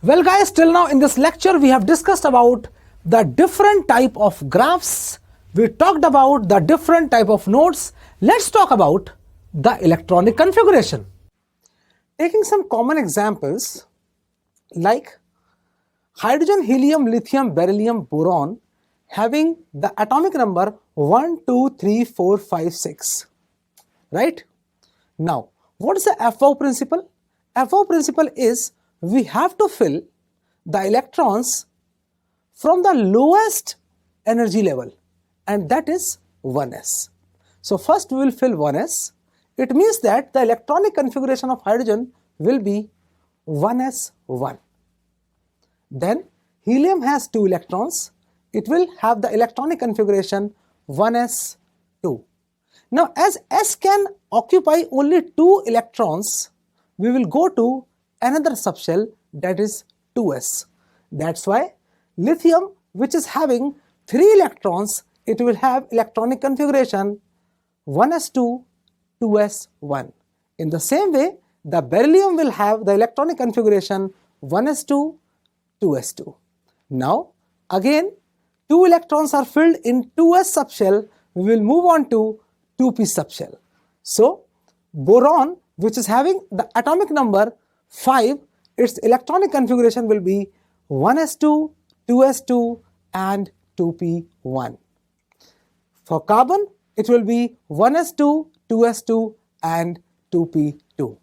Well guys, till now in this lecture we have discussed about the different type of graphs. We talked about the different type of nodes. Let's talk about the electronic configuration. Taking some common examples like hydrogen, helium, lithium, beryllium, boron having the atomic number 1, 2, 3, 4, 5, 6. Right? Now, what is the FO principle? FO principle is we have to fill the electrons from the lowest energy level, and that is 1s. So first we will fill 1s. It means that the electronic configuration of hydrogen will be 1s1. Then helium has 2 electrons. It will have the electronic configuration 1s2. Now as s can occupy only 2 electrons, we will go to another subshell, that is 2s. That's why lithium, which is having 3 electrons, it will have electronic configuration 1s2, 2s1. In the same way, the beryllium will have the electronic configuration 1s2, 2s2. Now again 2 electrons are filled in 2s subshell. We will move on to 2p subshell. So boron, which is having the atomic number 5, its electronic configuration will be 1s2, 2s2 and 2p1. For carbon, it will be 1s2, 2s2 and 2p2.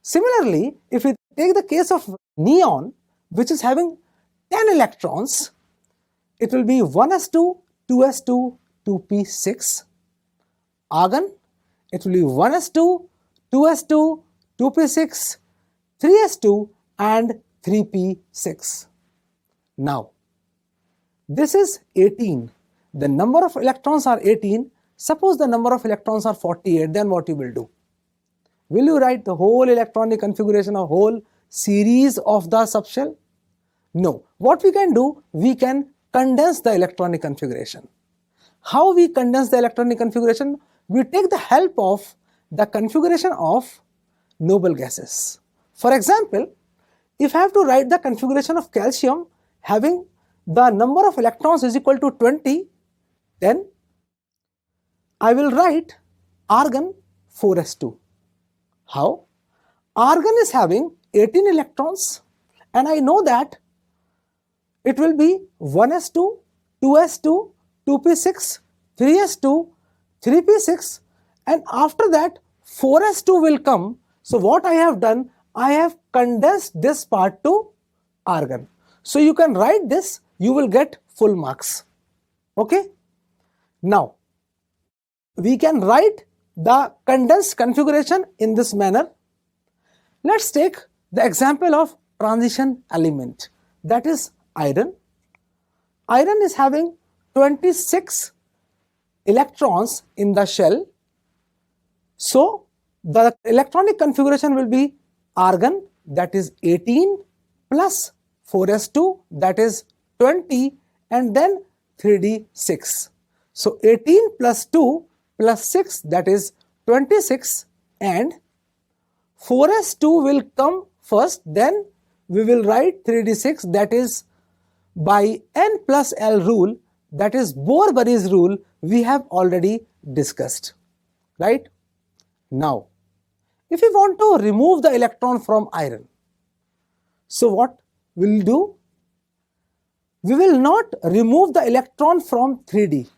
Similarly, if we take the case of neon, which is having 10 electrons, it will be 1s2, 2s2, 2p6. Argon, it will be 1s2, 2s2, 2p6, 3s2 and 3p6. Now, this is 18. The number of electrons are 18. Suppose the number of electrons are 48, then what you will do? Will you write the whole electronic configuration or whole series of the subshell? No. What we can do, we can condense the electronic configuration. How we condense the electronic configuration? We take the help of the configuration of noble gases. For example, if I have to write the configuration of calcium having the number of electrons is equal to 20, then I will write argon 4s2. How? Argon is having 18 electrons and I know that it will be 1s2, 2s2, 2p6, 3s2, 3p6 and after that 4s2 will come. So what I have done, I have condensed this part to argon. So you can write this, you will get full marks. Okay? Now, we can write the condensed configuration in this manner. Let's take the example of transition element, that is iron. Iron is having 26 electrons in the shell. So the electronic configuration will be argon, that is 18 plus 4s2, that is 20 and then 3d6. So 18 plus 2 plus 6, that is 26 and 4s2 will come first, then we will write 3d6, that is by n plus l rule, that is Bohr-Bury's rule, we have already discussed. Right? Now, if we want to remove the electron from iron, so what we will do? We will not remove the electron from 3d.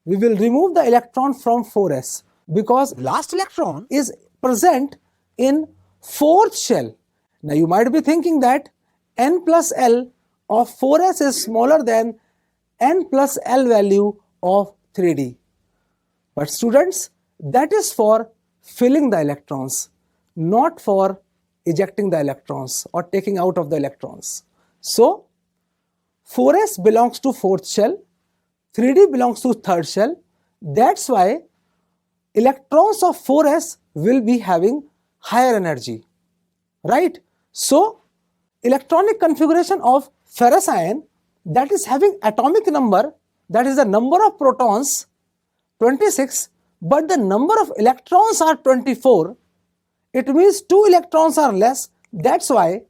We will remove the electron from 4s because last electron is present in 4th shell. Now you might be thinking that n plus l of 4s is smaller than n plus l value of 3d. But students, that is for filling the electrons, not for ejecting the electrons or taking out of the electrons. So 4s belongs to 4th shell, 3d belongs to 3rd shell. That's why electrons of 4s will be having higher energy. Right? So electronic configuration of ferrous ion, that is having atomic number, that is the number of protons 26, but the number of electrons are 24. It means 2 electrons are less. That's why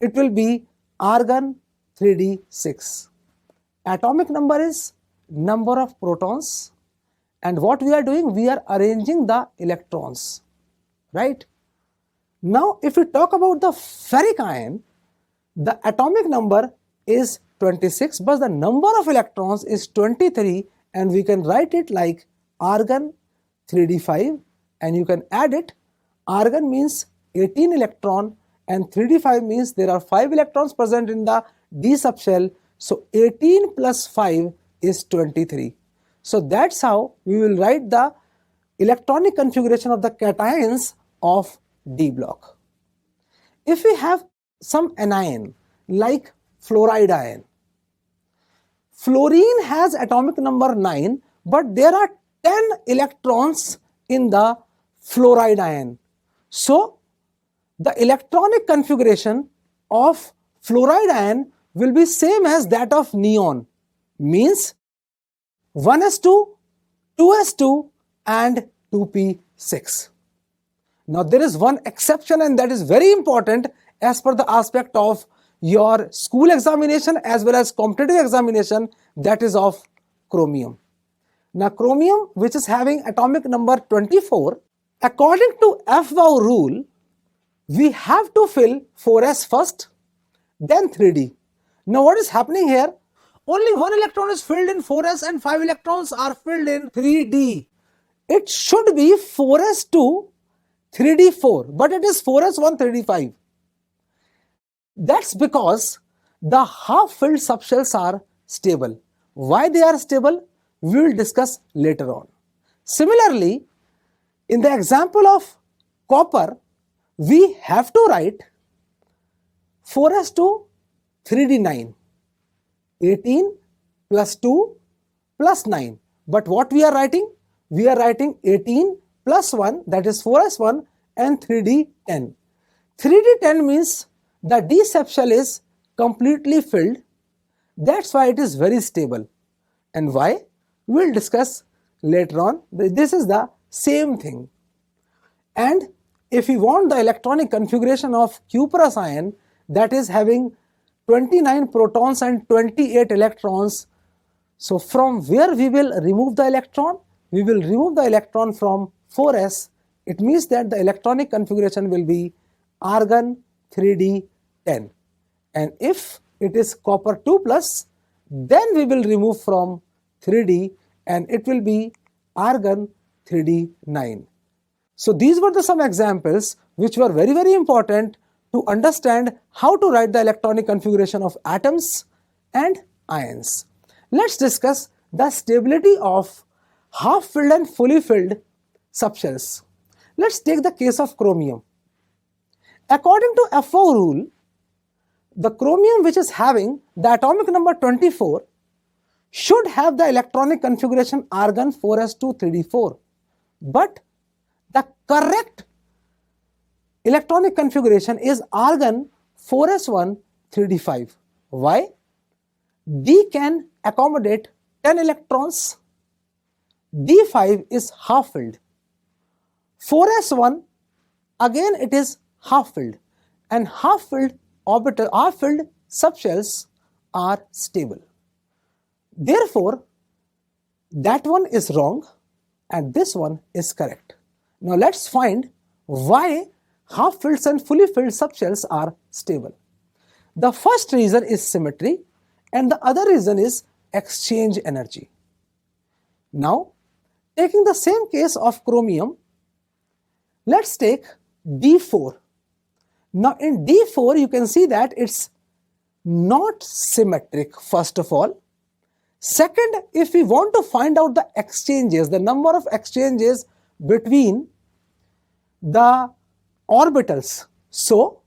it will be argon 3d6. Atomic number is number of protons, and what we are doing, we are arranging the electrons, right? Now if we talk about the ferric ion, the atomic number is 26 but the number of electrons is 23, and we can write it like argon 3d5, and you can add it. Argon means 18 electron and 3d5 means there are 5 electrons present in the d subshell, so 18 plus 5 is 23. So that's how we will write the electronic configuration of the cations of D block. If we have some anion like fluoride ion, fluorine has atomic number 9 but there are 10 electrons in the fluoride ion. So the electronic configuration of fluoride ion will be same as that of neon, means 1s2, 2s2 and 2p6. Now there is one exception, and that is very important as per the aspect of your school examination as well as competitive examination, that is of chromium. Now chromium, which is having atomic number 24, according to Aufbau rule, we have to fill 4s first, then 3d. Now what is happening here? Only one electron is filled in 4s and 5 electrons are filled in 3d. It should be 4s2, 3d4, but it is 4s1, 3d5. That's because the half-filled subshells are stable. Why they are stable? We will discuss later on. Similarly, in the example of copper, we have to write 4s2, 3d9, 18 plus 2 plus 9. But what we are writing? We are writing 18 plus 1, that is 4s1 and 3d10. 3d10 means the d subshell is completely filled. That's why it is very stable. And why? We will discuss later on. This is the same thing. And if we want the electronic configuration of cuprous ion, that is having 29 protons and 28 electrons, so from where we will remove the electron? We will remove the electron from 4s. It means that the electronic configuration will be argon 3d10. And if it is copper 2 plus, then we will remove from 3d and it will be argon 3d9. So these were some examples which were very, very important to understand how to write the electronic configuration of atoms and ions. Let's discuss the stability of half-filled and fully filled subshells. Let's take the case of chromium. According to Aufbau rule, the chromium which is having the atomic number 24 should have the electronic configuration argon 4s2 3d4. But the correct electronic configuration is argon 4s1 3d5. Why? D can accommodate 10 electrons. D5 is half filled. 4s1 again it is half filled, and half filled subshells are stable. Therefore, that one is wrong and this one is correct. Now let's find why half filled and fully filled subshells are stable. The first reason is symmetry and the other reason is exchange energy. Now, taking the same case of chromium, let's take D4. Now in D4 you can see that it's not symmetric first of all. Second, if we want to find out the exchanges, the number of exchanges between the orbitals. So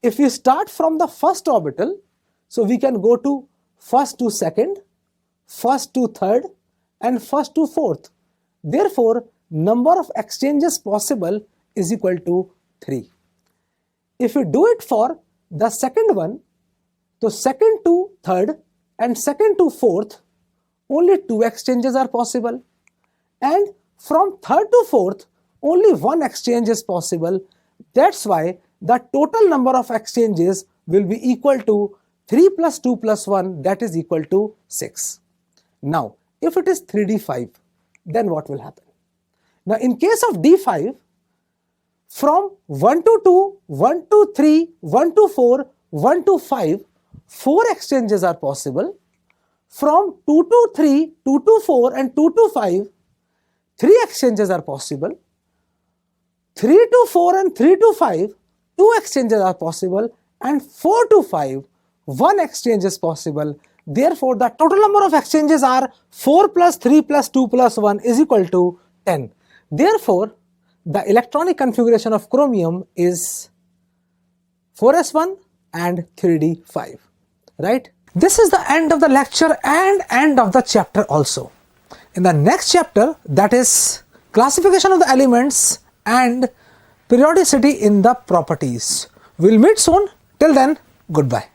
if we start from the first orbital, so we can go to first to second, first to third and first to fourth. Therefore, number of exchanges possible is equal to 3. If we do it for the second one, so second to third and second to fourth, only 2 exchanges are possible. And from third to fourth, only 1 exchange is possible. That's why the total number of exchanges will be equal to 3 plus 2 plus 1, that is equal to 6. Now, if it is 3D5, then what will happen? Now, in case of D5, from 1 to 2, 1 to 3, 1 to 4, 1 to 5, 4 exchanges are possible. From 2 to 3, 2 to 4 and 2 to 5, 3 exchanges are possible. 3 to 4 and 3 to 5, 2 exchanges are possible, and 4 to 5, 1 exchange is possible. Therefore, the total number of exchanges are 4 plus 3 plus 2 plus 1 is equal to 10. Therefore, the electronic configuration of chromium is 4s1 and 3d5, right? This is the end of the lecture and end of the chapter also. In the next chapter, that is classification of the elements and periodicity in the properties. We'll meet soon. Till then, goodbye.